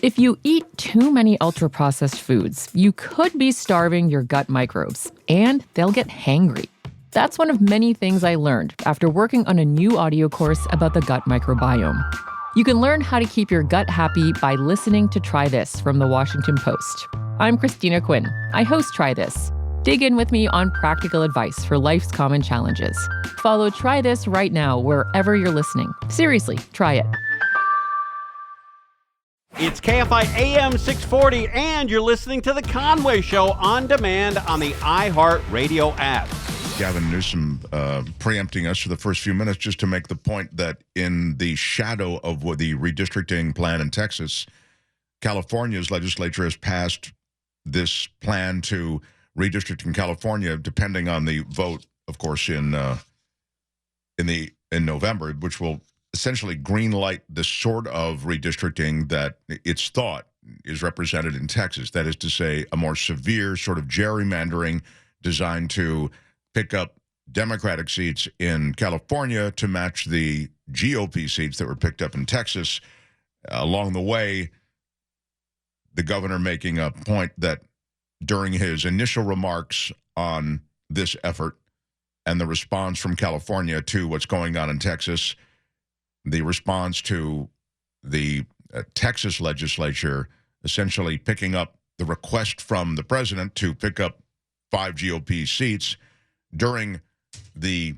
If you eat too many ultra-processed foods, you could be starving your gut microbes, and they'll get hangry. That's one of many things I learned after working on a new audio course about the gut microbiome. You can learn how to keep your gut happy by listening to Try This from the Washington Post. I'm Christina Quinn. I host Try This. Dig in with me on practical advice for life's common challenges. Follow Try This right now wherever you're listening. Seriously, try it. It's KFI AM 640, and you're listening to The Conway Show on demand on the iHeartRadio app. Gavin Newsom preempting us for the first few minutes just to make the point that in the shadow of what the redistricting plan in Texas, California's legislature has passed this plan to redistrict in California, depending on the vote, of course, in November, which will essentially green light the sort of redistricting that it's thought is represented in Texas. That is to say, a more severe sort of gerrymandering designed to pick up Democratic seats in California to match the GOP seats that were picked up in Texas. Along the way, the governor making a point that during his initial remarks on this effort and the response from California to what's going on in Texas, the response to the Texas legislature essentially picking up the request from the president to pick up 5 GOP seats during the,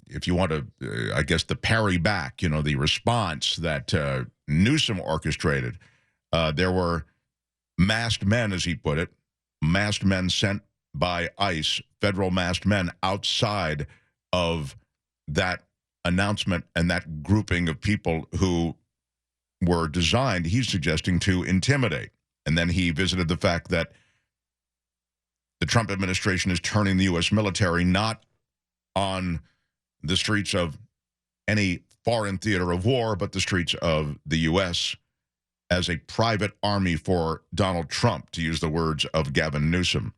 if you want to, I guess, the parry back, the response that Newsom orchestrated. There were masked men, as he put it, masked men sent by ICE, federal masked men outside of that announcement and that grouping of people who were designed, he's suggesting, to intimidate. And then he visited the fact that the Trump administration is turning the U.S. military not on the streets of any foreign theater of war, but the streets of the U.S. as a private army for Donald Trump, to use the words of Gavin Newsom.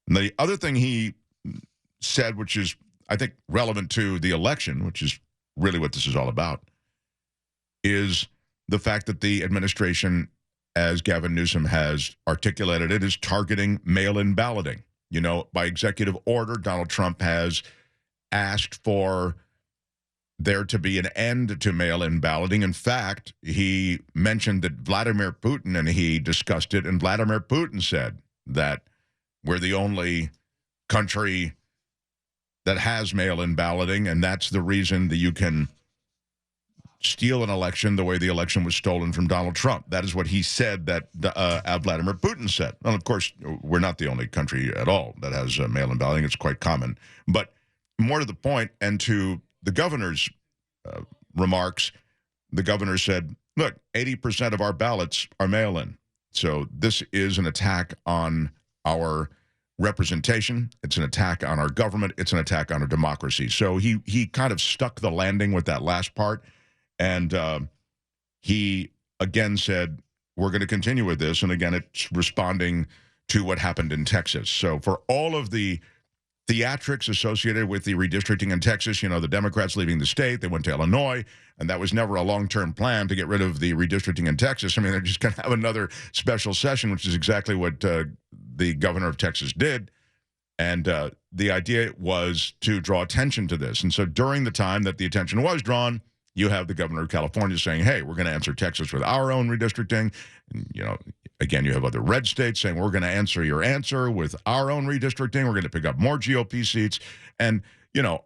And the other thing he said, which is, I think, relevant to the election, which is really what this is all about, is the fact that the administration, as Gavin Newsom has articulated it, is targeting mail-in balloting. By executive order, Donald Trump has asked for there to be an end to mail-in balloting. In fact, he mentioned that Vladimir Putin, and he discussed it, and Vladimir Putin said that we're the only country that has mail-in balloting, and that's the reason that you can steal an election the way the election was stolen from Donald Trump. That is what he said that Vladimir Putin said. And of course, we're not the only country at all that has mail-in balloting. It's quite common. But more to the point, and to the governor's remarks, the governor said, look, 80% of our ballots are mail-in. So this is an attack on our representation. It's an attack on our government. It's an attack on our democracy. So he kind of stuck the landing with that last part. And he again said, we're going to continue with this. And again, it's responding to what happened in Texas. So for all of the theatrics associated with the redistricting in Texas, the Democrats leaving the state, they went to Illinois, and that was never a long-term plan to get rid of the redistricting in Texas. I mean, they're just going to have another special session, which is exactly what the governor of Texas did. And the idea was to draw attention to this. And so during the time that the attention was drawn, you have the governor of California saying, hey, we're going to answer Texas with our own redistricting. And, again, you have other red states saying, we're going to answer your answer with our own redistricting. We're going to pick up more GOP seats. And,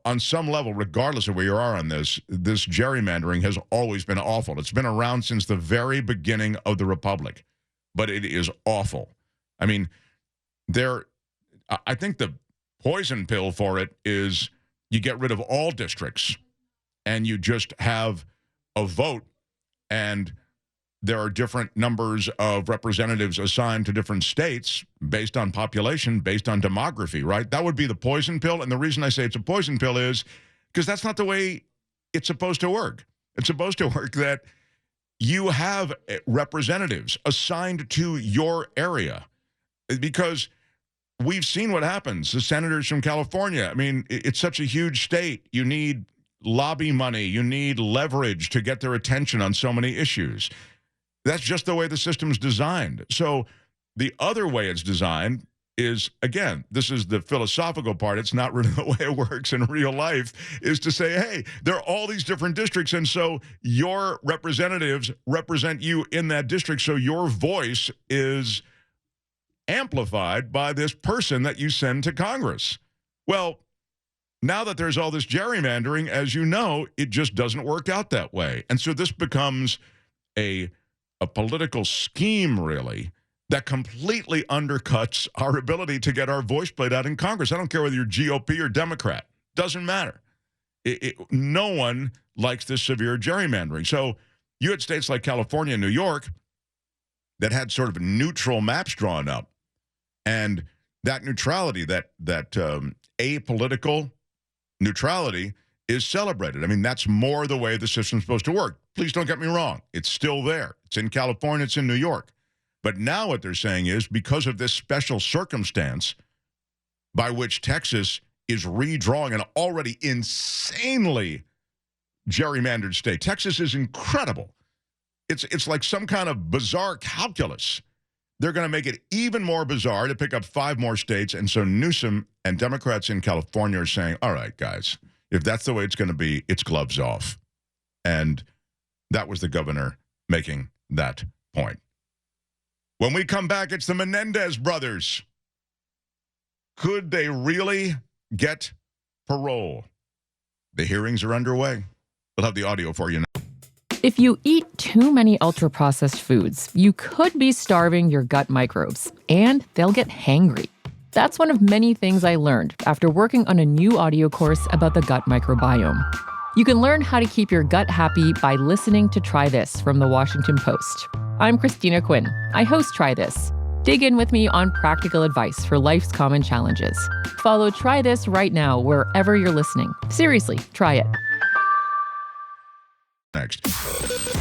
on some level, regardless of where you are on this gerrymandering has always been awful. It's been around since the very beginning of the Republic, but it is awful. I mean, I think the poison pill for it is you get rid of all districts and you just have a vote, and there are different numbers of representatives assigned to different states based on population, based on demography, right? That would be the poison pill. And the reason I say it's a poison pill is because that's not the way it's supposed to work. It's supposed to work that you have representatives assigned to your area, because we've seen what happens. The senators from California, I mean, it's such a huge state. You need lobby money. You need leverage to get their attention on so many issues. That's just the way the system's designed. So the other way it's designed is, again, this is the philosophical part. It's not really the way it works in real life, is to say, hey, there are all these different districts, and so your representatives represent you in that district, so your voice is amplified by this person that you send to Congress. Well, now that there's all this gerrymandering, as you know, it just doesn't work out that way. And so this becomes a political scheme, really, that completely undercuts our ability to get our voice played out in Congress. I don't care whether you're GOP or Democrat. Doesn't matter. No one likes this severe gerrymandering. So you had states like California and New York that had sort of neutral maps drawn up. And that neutrality, that apolitical neutrality is celebrated. I mean, that's more the way the system's supposed to work. Please don't get me wrong. It's still there. It's in California. It's in New York. But now what they're saying is, because of this special circumstance by which Texas is redrawing an already insanely gerrymandered state. Texas is incredible. It's like some kind of bizarre calculus. They're going to make it even more bizarre to pick up 5 more states. And so Newsom and Democrats in California are saying, all right, guys, if that's the way it's going to be, it's gloves off. And that was the governor making that point. When we come back, it's the Menendez brothers. Could they really get parole? The hearings are underway. We'll have the audio for you now. If you eat too many ultra-processed foods, you could be starving your gut microbes, and they'll get hangry. That's one of many things I learned after working on a new audio course about the gut microbiome. You can learn how to keep your gut happy by listening to Try This from the Washington Post. I'm Christina Quinn. I host Try This. Dig in with me on practical advice for life's common challenges. Follow Try This right now wherever you're listening. Seriously, try it. Next.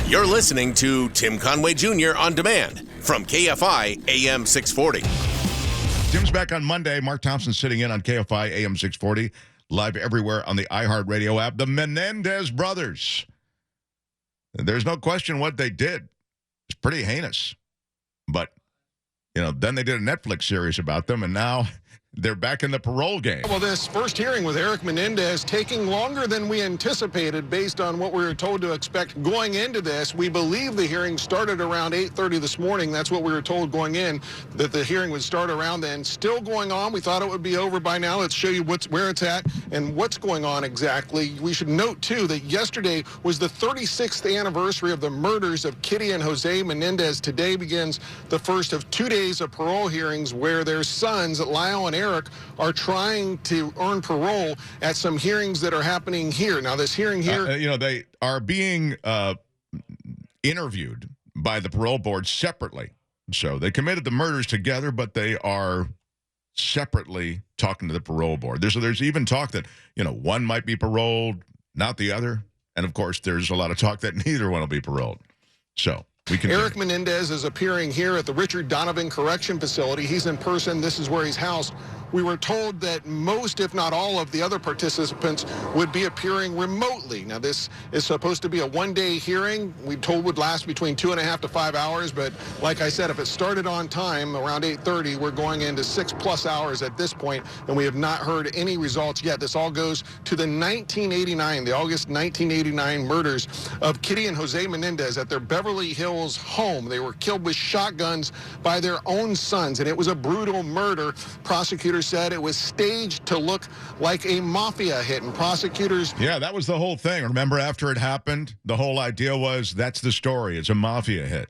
You're listening to Tim Conway Jr. on demand from KFI AM 640. Tim's back on Monday. Mark Thompson sitting in on KFI AM 640. Live everywhere on the iHeartRadio app. The Menendez brothers. There's no question what they did. It's pretty heinous. But, then they did a Netflix series about them, and now they're back in the parole game. Well, this first hearing with Erik Menendez taking longer than we anticipated based on what we were told to expect going into this. We believe the hearing started around 8:30 this morning. That's what we were told going in, that the hearing would start around then. Still going on. We thought it would be over by now. Let's show you where it's at and what's going on exactly. We should note, too, that yesterday was the 36th anniversary of the murders of Kitty and Jose Menendez. Today begins the first of 2 days of parole hearings where their sons, Lyle and Erik, are trying to earn parole at some hearings that are happening here. Now, this hearing here... they are being interviewed by the parole board separately. So they committed the murders together, but they are separately talking to the parole board. There's even talk that, one might be paroled, not the other. And, of course, there's a lot of talk that neither one will be paroled. So... Erik Menendez is appearing here at the Richard Donovan Correction Facility. He's in person. This is where he's housed. We were told that most, if not all, of the other participants would be appearing remotely. Now, this is supposed to be a one-day hearing. We told would last between 2.5 to 5 hours. But like I said, if it started on time around 8:30, we're going into 6+ hours at this point, and we have not heard any results yet. This all goes to the August 1989 murders of Kitty and Jose Menendez at their Beverly Hills home. They were killed with shotguns by their own sons, and it was a brutal murder. Prosecutors said it was staged to look like a mafia hit, and prosecutors... Yeah, that was the whole thing. Remember, after it happened, the whole idea was that's the story. It's a mafia hit.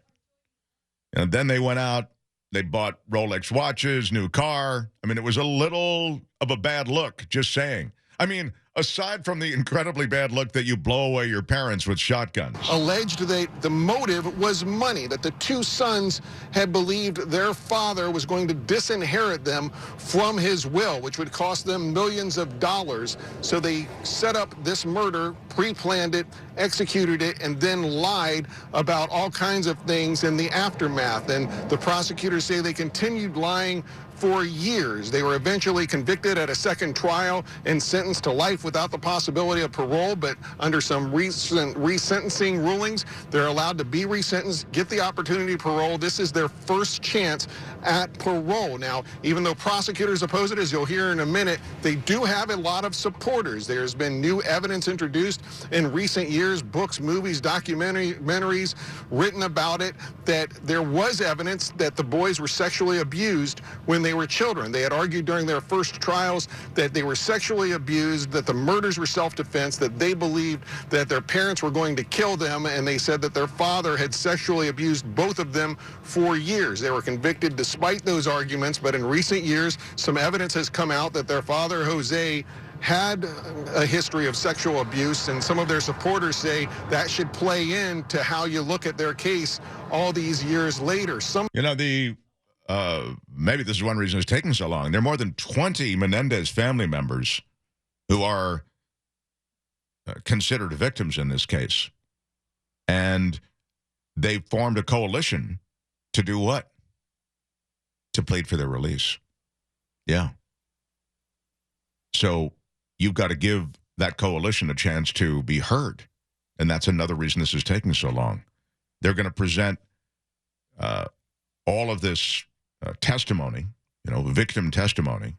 And then they went out, they bought Rolex watches, new car. I mean, it was a little of a bad look, just saying. I mean, aside from the incredibly bad look that you blow away your parents with shotguns. Alleged that the motive was money, that the two sons had believed their father was going to disinherit them from his will, which would cost them millions of dollars. So they set up this murder pre-planned it, executed it, and then lied about all kinds of things in the aftermath. And the prosecutors say they continued lying for years. They were eventually convicted at a second trial and sentenced to life without the possibility of parole, but under some recent resentencing rulings, they're allowed to be resentenced, get the opportunity to parole. This is their first chance at parole. Now, even though prosecutors oppose it, as you'll hear in a minute, they do have a lot of supporters. There's been new evidence introduced in recent years, books, movies, documentaries written about it, that there was evidence that the boys were sexually abused when they were children. They had argued during their first trials that they were sexually abused, that the murders were self-defense, that they believed that their parents were going to kill them, and they said that their father had sexually abused both of them for years. They were convicted despite those arguments, but in recent years, some evidence has come out that their father, Jose, had a history of sexual abuse, and some of their supporters say that should play into how you look at their case all these years later. Maybe this is one reason it's taking so long. There are more than 20 Menendez family members who are considered victims in this case. And they formed a coalition to do what? To plead for their release. Yeah. So you've got to give that coalition a chance to be heard. And that's another reason this is taking so long. They're going to present all of this testimony, victim testimony,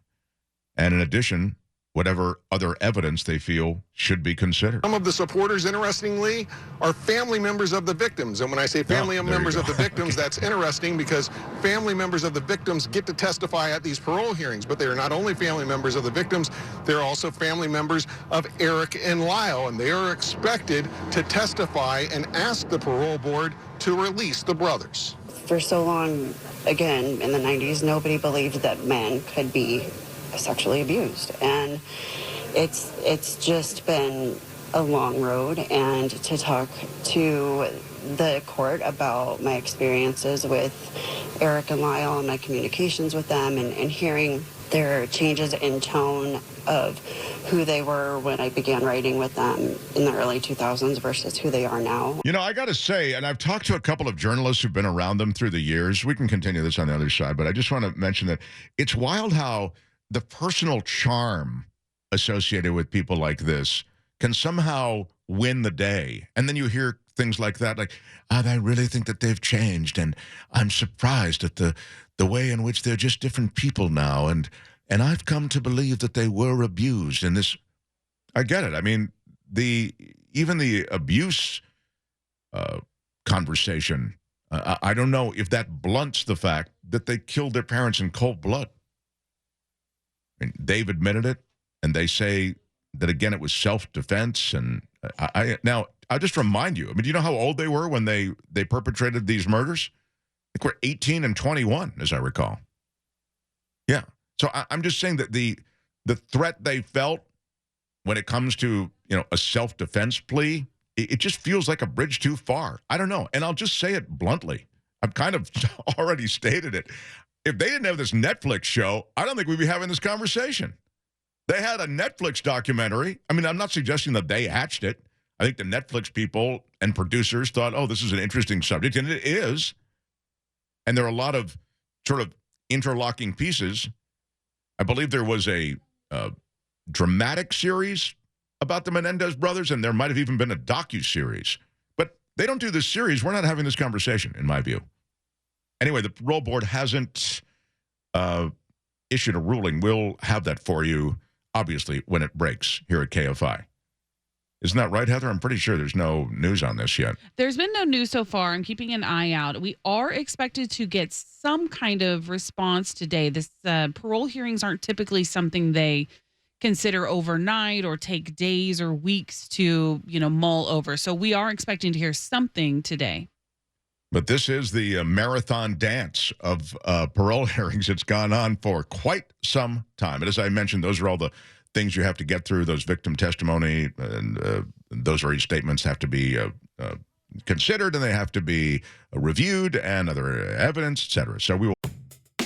and in addition, whatever other evidence they feel should be considered. Some of the supporters, interestingly, are family members of the victims. And when I say family members of the victims, that's interesting because family members of the victims get to testify at these parole hearings. But they are not only family members of the victims, they're also family members of Erik and Lyle. And they are expected to testify and ask the parole board to release the brothers. For so long, again, in the 90s, nobody believed that men could be sexually abused. And it's just been a long road. And to talk to the court about my experiences with Erik and Lyle and my communications with them and hearing their changes in tone of who they were when I began writing with them in the early 2000s versus who they are now. I got to say, and I've talked to a couple of journalists who've been around them through the years. We can continue this on the other side, but I just want to mention that it's wild how the personal charm associated with people like this can somehow win the day. And then you hear things like that, like, I really think that they've changed, and I'm surprised at the way in which they're just different people now, and I've come to believe that they were abused. And this, I get it. I mean, even the abuse conversation, I don't know if that blunts the fact that they killed their parents in cold blood. I mean, they've admitted it, and they say that, again, it was self-defense. And now, I'll just remind you, do you know how old they were when they perpetrated these murders? I think we're 18 and 21, as I recall. Yeah. So I'm just saying that the threat they felt when it comes to, a self-defense plea, it just feels like a bridge too far. I don't know. And I'll just say it bluntly. I've kind of already stated it. If they didn't have this Netflix show, I don't think we'd be having this conversation. They had a Netflix documentary. I'm not suggesting that they hatched it. I think the Netflix people and producers thought, oh, this is an interesting subject, and it is. And there are a lot of sort of interlocking pieces. I believe there was a dramatic series about the Menendez brothers, and there might have even been a docu-series. But they don't do this series. We're not having this conversation, in my view. Anyway, the parole board hasn't issued a ruling. We'll have that for you, obviously, when it breaks here at KFI. Isn't that right, Heather? I'm pretty sure there's no news on this yet. There's been no news so far. I'm keeping an eye out. We are expected to get some kind of response today. This parole hearings aren't typically something they consider overnight or take days or weeks to, mull over. So we are expecting to hear something today. But this is the marathon dance of parole hearings. It's gone on for quite some time. And as I mentioned, those are all the things you have to get through. Those victim testimony and those very statements have to be considered, and they have to be reviewed, and other evidence, etc. So we will.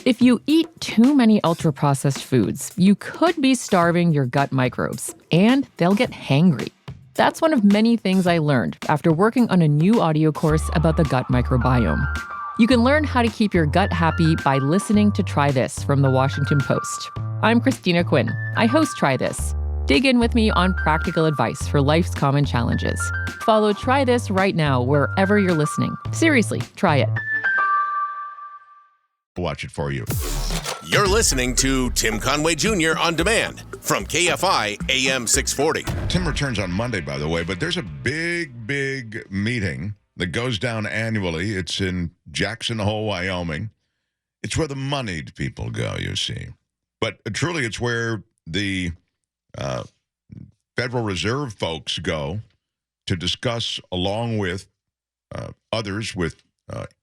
If you eat too many ultra-processed foods, you could be starving your gut microbes, and they'll get hangry. That's one of many things I learned after working on a new audio course about the gut microbiome. You can learn how to keep your gut happy by listening to Try This from the Washington Post. I'm Christina Quinn. I host Try This. Dig in with me on practical advice for life's common challenges. Follow Try This right now wherever you're listening. Seriously, try it. Watch it for you. You're listening to Tim Conway Jr. on demand from KFI AM 640. Tim returns on Monday, by the way, but there's a big meeting that goes down annually. It's in Jackson Hole, Wyoming. It's where the moneyed people go, you see. But truly, it's where the Federal Reserve folks go to discuss, along with others with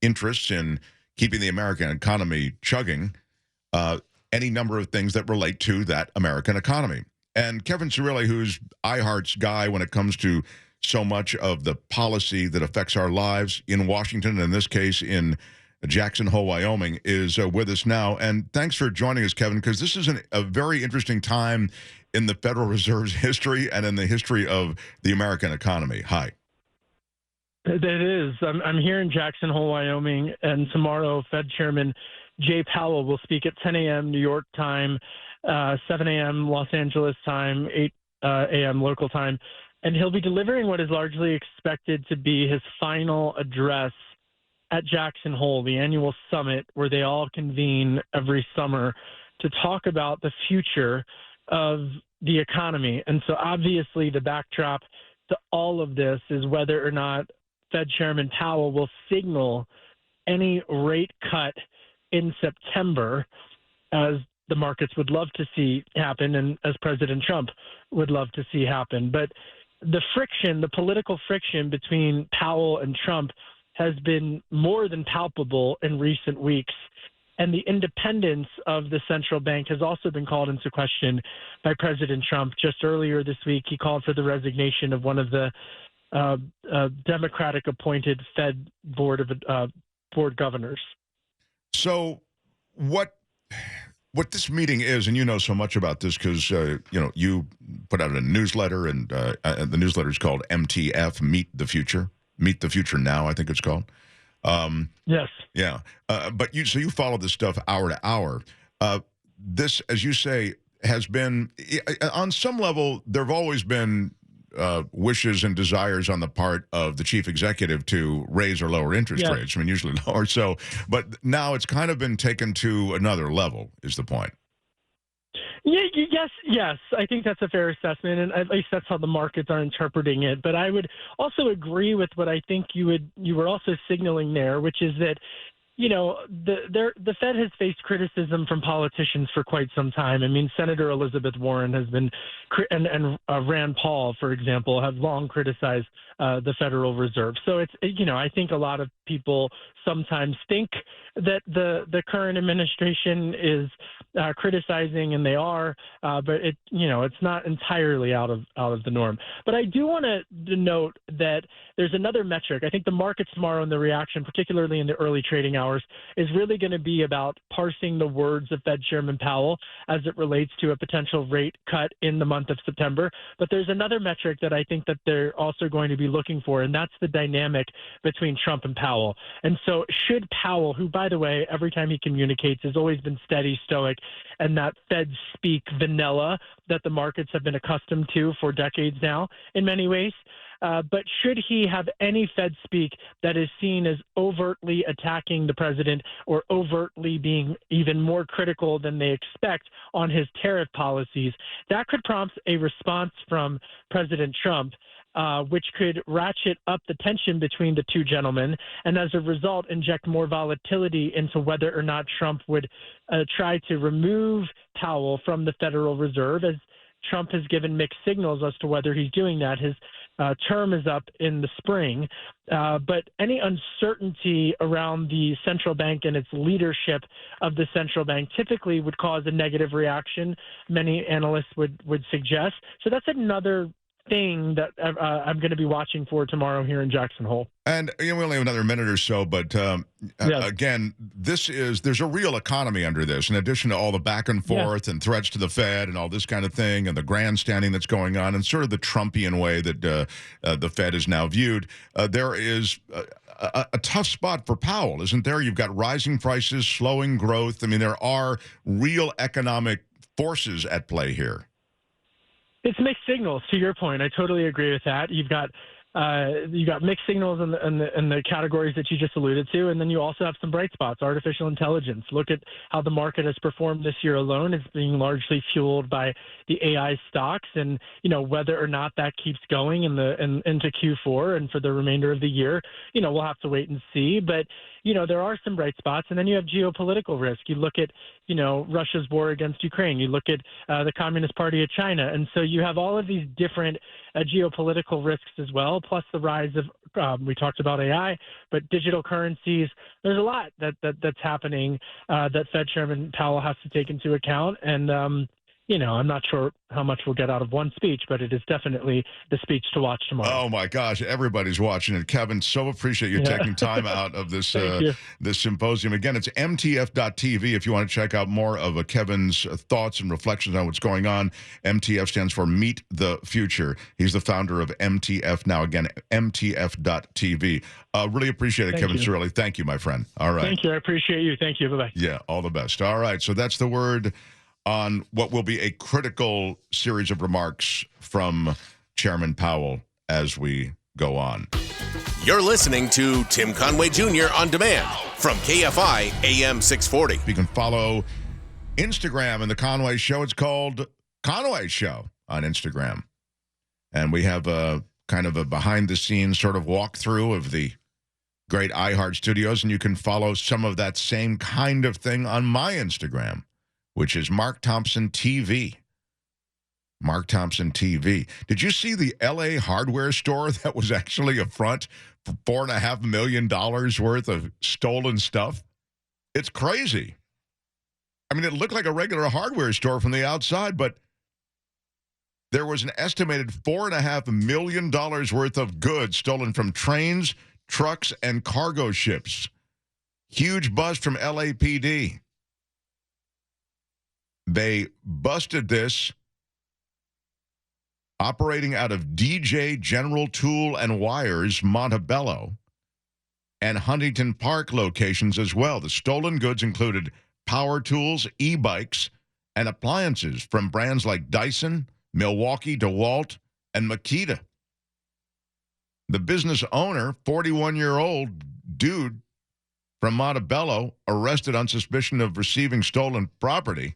interests in keeping the American economy chugging, any number of things that relate to that American economy. And Kevin Cirilli, who's iHeart's guy when it comes to so much of the policy that affects our lives in Washington, in this case in Jackson Hole, Wyoming, is with us now. And thanks for joining us, Kevin, because this is a very interesting time in the Federal Reserve's history and in the history of the American economy. Hi. It is. I'm here in Jackson Hole, Wyoming, and tomorrow Fed Chairman Jay Powell will speak at 10 a.m. New York time, 7 a.m. Los Angeles time, 8 a.m. local time, and he'll be delivering what is largely expected to be his final address at Jackson Hole, the annual summit where they all convene every summer to talk about the future of the economy. And so obviously the backdrop to all of this is whether or not Fed Chairman Powell will signal any rate cut in September, as the markets would love to see happen and as President Trump would love to see happen. But the friction, the political friction between Powell and Trump has been more than palpable in recent weeks. And the independence of the central bank has also been called into question by President Trump. Just earlier this week, he called for the resignation of one of the Democratic-appointed Fed board governors. So what this meeting is, and you know so much about this because you put out a newsletter, and the newsletter is called MTF, Meet the Future Now, I think it's called. Yes. Yeah. But you follow this stuff hour to hour. This, as you say, has been on some level. There have always been wishes and desires on the part of the chief executive to raise or lower interest rates. I mean, usually lower. So, but now it's kind of been taken to another level, is the point. Yes. I think that's a fair assessment, and at least that's how the markets are interpreting it. But I would also agree with what I think you were also signaling there, which is that, the Fed has faced criticism from politicians for quite some time. I mean, Senator Elizabeth Warren has been, and Rand Paul, for example, have long criticized the Federal Reserve. So it's, I think a lot of people sometimes think that the current administration is criticizing, and they are, but it's not entirely out of the norm. But I do want to note that there's another metric. I think the markets tomorrow and the reaction, particularly in the early trading hours, is really going to be about parsing the words of Fed Chairman Powell as it relates to a potential rate cut in the month of September. But there's another metric that I think that they're also going to be looking for, and that's the dynamic between Trump and Powell. And so should Powell, who, by the way, every time he communicates has always been steady, stoic, and that Fed speak vanilla that the markets have been accustomed to for decades now in many ways, but should he have any Fed speak that is seen as overtly attacking the president or overtly being even more critical than they expect on his tariff policies, that could prompt a response from President Trump, which could ratchet up the tension between the two gentlemen and as a result inject more volatility into whether or not Trump would try to remove Powell from the Federal Reserve, as Trump has given mixed signals as to whether he's doing that. His term is up in the spring, but any uncertainty around the central bank and its leadership of the central bank typically would cause a negative reaction, many analysts would suggest. So that's another thing that I'm going to be watching for tomorrow here in Jackson Hole. And we only have another minute or so, but again, there's a real economy under this. In addition to all the back and forth and threats to the Fed and all this kind of thing, and the grandstanding that's going on, and sort of the Trumpian way that the Fed is now viewed, there is a tough spot for Powell, isn't there? You've got rising prices, slowing growth. I mean, there are real economic forces at play here. It's mixed signals. To your point, I totally agree with that. You've got mixed signals in the categories that you just alluded to, and then you also have some bright spots. Artificial intelligence. Look at how the market has performed this year alone. It's being largely fueled by the AI stocks, and whether or not that keeps going into Q4 and for the remainder of the year, we'll have to wait and see. But there are some bright spots, and then you have geopolitical risk. You look at Russia's war against Ukraine. You look at the Communist Party of China, and so you have all of these different geopolitical risks as well, plus the rise of we talked about AI, but digital currencies. There's a lot that's happening that Fed Chairman Powell has to take into account, and I'm not sure how much we'll get out of one speech, but it is definitely the speech to watch tomorrow. Oh my gosh, everybody's watching it. Kevin, so appreciate you taking time out of this this symposium. Again, it's mtf.tv if you want to check out more of Kevin's thoughts and reflections on what's going on. MTF stands for Meet the Future. He's the founder of MTF now. Again, mtf.tv. Really appreciate it, Kevin Cirilli. Thank you, my friend. All right. Thank you. I appreciate you. Thank you. Bye-bye. Yeah, all the best. All right, so that's the word on what will be a critical series of remarks from Chairman Powell as we go on. You're listening to Tim Conway Jr. On Demand from KFI AM 640. You can follow Instagram and The Conway Show. It's called Conway Show on Instagram. And we have a kind of a behind-the-scenes sort of walkthrough of the great iHeart Studios, and you can follow some of that same kind of thing on my Instagram, which is Mark Thompson TV. Mark Thompson TV. Did you see the L.A. hardware store that was actually a front for $4.5 million worth of stolen stuff? It's crazy. I mean, it looked like a regular hardware store from the outside, but there was an estimated $4.5 million worth of goods stolen from trains, trucks, and cargo ships. Huge bust from LAPD. They busted this operating out of DJ General Tool and Wires, Montebello, and Huntington Park locations as well. The stolen goods included power tools, e-bikes, and appliances from brands like Dyson, Milwaukee, DeWalt, and Makita. The business owner, 41-year-old dude from Montebello, arrested on suspicion of receiving stolen property.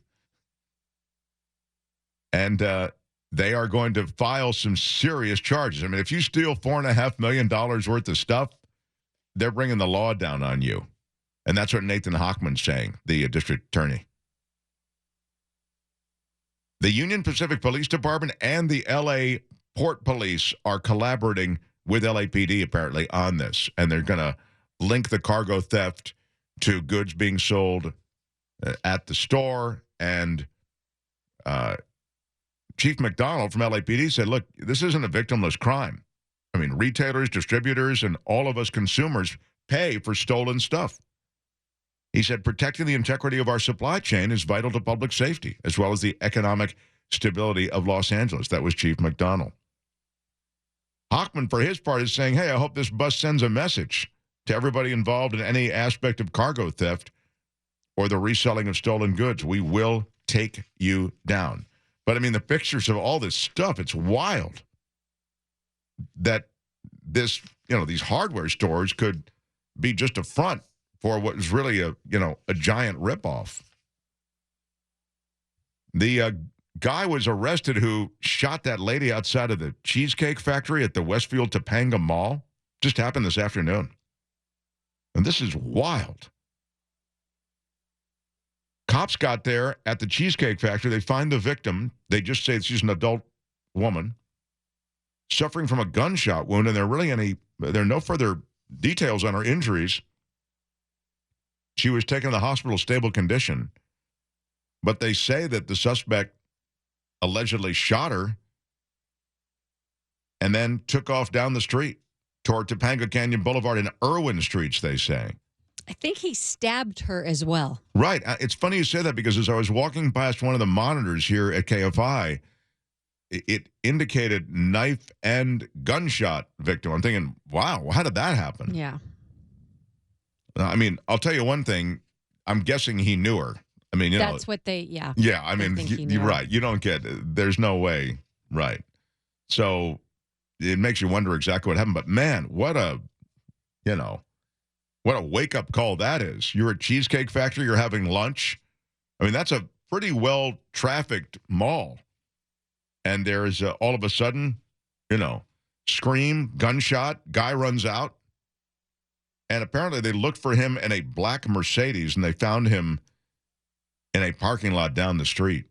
And they are going to file some serious charges. I mean, if you steal $4.5 million worth of stuff, they're bringing the law down on you. And that's what Nathan Hochman's saying, the district attorney. The Union Pacific Police Department and the L.A. Port Police are collaborating with LAPD, apparently, on this. And they're going to link the cargo theft to goods being sold at the store. And Chief McDonald from LAPD said, look, this isn't a victimless crime. I mean, retailers, distributors, and all of us consumers pay for stolen stuff. He said, protecting the integrity of our supply chain is vital to public safety, as well as the economic stability of Los Angeles. That was Chief McDonald. Hochman, for his part, is saying, hey, I hope this bus sends a message to everybody involved in any aspect of cargo theft or the reselling of stolen goods. We will take you down. But, I mean, the pictures of all this stuff, it's wild that this, these hardware stores could be just a front for what is really a giant ripoff. The guy was arrested who shot that lady outside of the Cheesecake Factory at the Westfield Topanga Mall. Just happened this afternoon. And this is wild. Cops got there at the Cheesecake Factory. They find the victim. They just say she's an adult woman suffering from a gunshot wound, and there are no further details on her injuries. She was taken to the hospital, stable condition, but they say that the suspect allegedly shot her and then took off down the street toward Topanga Canyon Boulevard and Irwin Streets, they say. I think he stabbed her as well. Right. It's funny you say that because as I was walking past one of the monitors here at KFI, it indicated knife and gunshot victim. I'm thinking, wow, how did that happen? Yeah. I mean, I'll tell you one thing. I'm guessing he knew her. I mean, That's what they, yeah. Yeah, I They mean, think he knew you're her. right. You don't get, there's no way. Right. So it makes you wonder exactly what happened. But man, what a wake-up call that is. You're at Cheesecake Factory, you're having lunch. I mean, that's a pretty well-trafficked mall. And there's all of a sudden, scream, gunshot, guy runs out. And apparently they looked for him in a black Mercedes, and they found him in a parking lot down the street.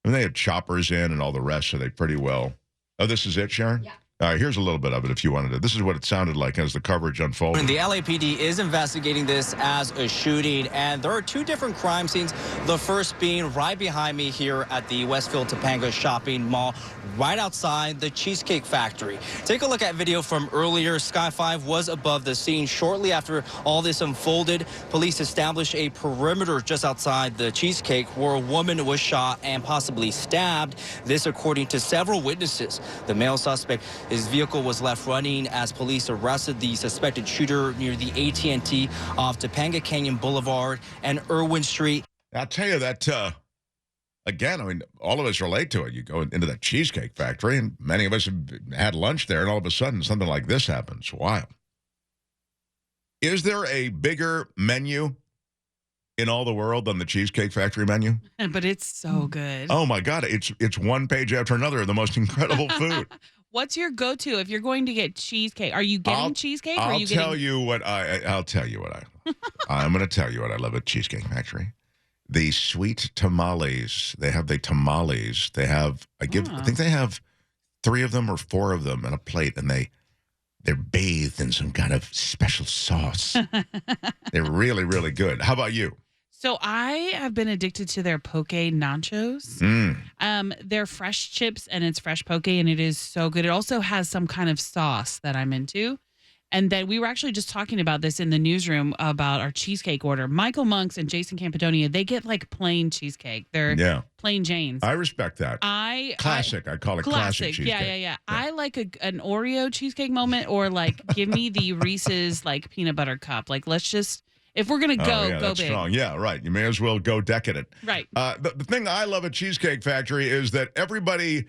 And they had choppers in and all the rest, so they pretty well. Oh, this is it, Sharon? Yeah. All right, here's a little bit of it if you wanted to. This is what it sounded like as the coverage unfolded. The LAPD is investigating this as a shooting, and there are two different crime scenes. The first being right behind me here at the Westfield Topanga Shopping Mall, right outside the Cheesecake Factory. Take a look at video from earlier. Sky 5 was above the scene. Shortly after all this unfolded, police established a perimeter just outside the Cheesecake where a woman was shot and possibly stabbed. This according to several witnesses. The male suspect, his vehicle was left running as police arrested the suspected shooter near the AT&T off Topanga Canyon Boulevard and Irwin Street. I'll tell you that, again, I mean, all of us relate to it. You go into that Cheesecake Factory, and many of us have had lunch there, and all of a sudden something like this happens. Wild. Is there a bigger menu in all the world than the Cheesecake Factory menu? But it's so good. Oh, my God. It's one page after another of the most incredible food. What's your go-to if you're going to get cheesecake? Are you getting cheesecake? I'll or are you tell getting... you what I'm going to tell you what I love at Cheesecake Factory. The sweet tamales. They have the tamales. They have, I think they have 3 of them or 4 of them in a plate, and they're bathed in some kind of special sauce. They're really, really good. How about you? So I have been addicted to their poke nachos. They're fresh chips and it's fresh poke, and it is so good. It also has some kind of sauce that I'm into. And then we were actually just talking about this in the newsroom about our cheesecake order. Michael Monks and Jason Campidonia, they get like plain cheesecake. They're plain Janes. I respect that. I call it classic cheesecake. Yeah. I like an Oreo cheesecake moment, or like give me the Reese's like peanut butter cup. Like let's just, if we're going to go that's big. Strong. Yeah, right. You may as well go decadent. Right. The thing I love at Cheesecake Factory is that everybody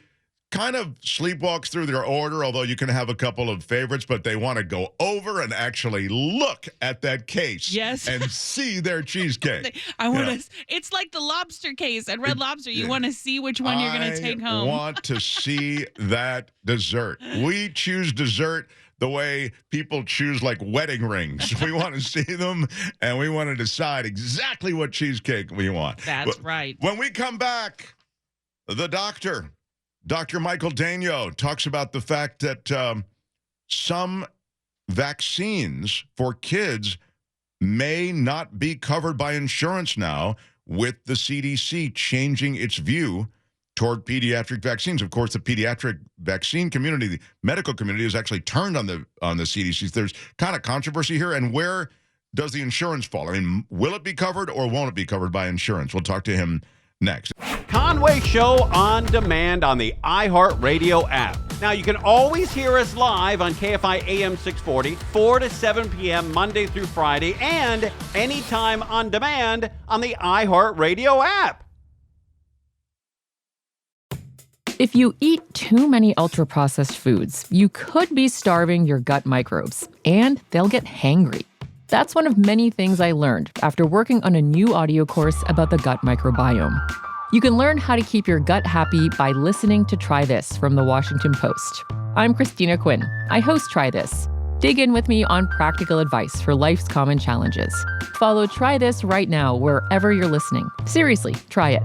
kind of sleepwalks through their order, although you can have a couple of favorites, but they want to go over and actually look at that case and see their cheesecake. I want to, it's like the lobster case at Red Lobster. You want to see which one you're going to take home. I want to see that dessert. We choose dessert the way people choose like wedding rings. We want to see them, and we want to decide exactly what cheesecake we want. That's right. When we come back, the doctor, Dr. Michael Daigneault, talks about the fact that some vaccines for kids may not be covered by insurance now, with the CDC changing its view toward pediatric vaccines. Of course, the pediatric vaccine community, the medical community, has actually turned on the CDC. There's kind of controversy here, and where does the insurance fall? I mean, will it be covered or won't it be covered by insurance? We'll talk to him next. Conway Show on demand on the iHeartRadio app. Now, you can always hear us live on KFI AM 640, 4 to 7 p.m. Monday through Friday, and anytime on demand on the iHeartRadio app. If you eat too many ultra-processed foods, you could be starving your gut microbes, and they'll get hangry. That's one of many things I learned after working on a new audio course about the gut microbiome. You can learn how to keep your gut happy by listening to Try This from the Washington Post. I'm Christina Quinn. I host Try This. Dig in with me on practical advice for life's common challenges. Follow Try This right now wherever you're listening. Seriously, try it.